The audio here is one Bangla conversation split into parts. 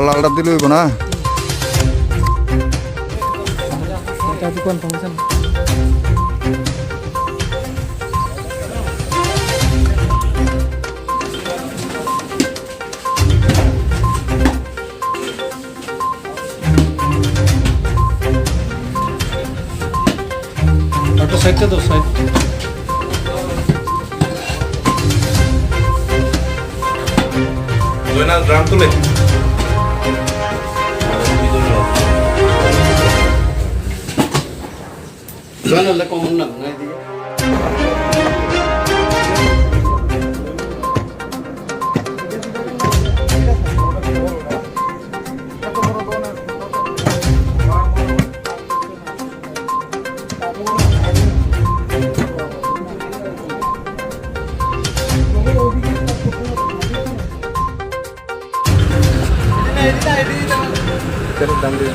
লালটা দিলে হইব না। সাইডটা তো সাইড গ্রাম তুলে কমন না দাম দিয়ে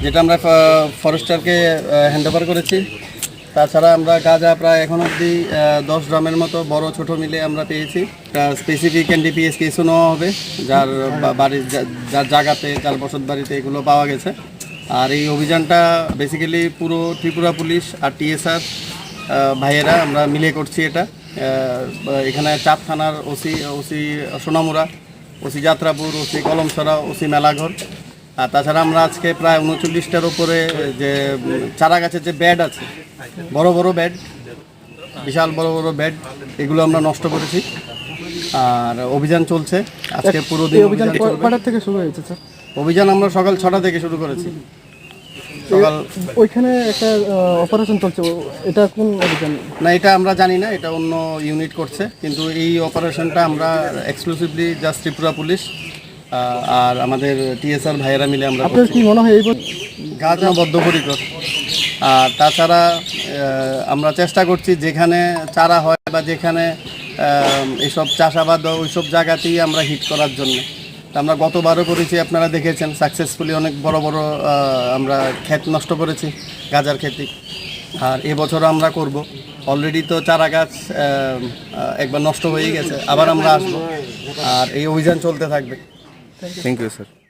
যেটা আমরা ফরেস্টারকে হ্যান্ড ওভার করেছি। তাছাড়া আমরা গাঁজা প্রায় এখন অবধি 10 ড্রামের মতো বড় ছোট মিলে আমরা পেয়েছি। স্পেসিফিক এনডিপিএস কেসও নেওয়া হবে, যার বাড়ির যার জায়গাতে যার বসত বাড়িতে এগুলো পাওয়া গেছে। আর এই অভিযানটা বেসিক্যালি পুরো ত্রিপুরা পুলিশ আর টিএসআর ভাইয়েরা আমরা মিলে করছি এটা। এখানে চাপ থানার OC Sonamura, OC Jatrapur, OC Kalamchhara, OC Melaghar. আর তাছাড়া আমরা আজকে প্রায় 39টার উপরে যে চারা গাছের যে বেড আছে, বড় বড় বেড, বিশাল বড় বড় বেড, এগুলো আমরা নষ্ট করেছি। আর অভিযান চলছে আজকে পুরো দিন। অভিযান থেকে শুরু হয়েছে স্যার? অভিযান আমরা সকাল 6টা থেকে শুরু করেছি। সকাল ওইখানে একটা অপারেশন চলছে, এটা কোন অভিযান? না, এটা আমরা জানি না, এটা অন্য ইউনিট করছে। কিন্তু এই অপারেশনটা আমরা এক্সক্লুসিভলি জাস্ট ত্রিপুরা পুলিশ আর আমাদের টিএসআর ভাইয়েরা মিলে আমরা। আপনার কি মনে হয় এই গাঁজা বদ্ধপরিকর? আর তাছাড়া আমরা চেষ্টা করছি যেখানে চারা হয় বা যেখানে এইসব চাষাবাদ ওইসব জায়গাতেই আমরা হিট করার জন্য। আমরা গতবারও করেছি, আপনারা দেখেছেন সাকসেসফুলি অনেক বড় বড় আমরা ক্ষেত নষ্ট করেছি, গাঁজার ক্ষেতি। আর এবছরও আমরা করব। অলরেডি তো চারা গাছ একবার নষ্ট হয়ে গেছে, আবার আমরা আসবো। আর এই অভিযান চলতে থাকবে। Thank you sir.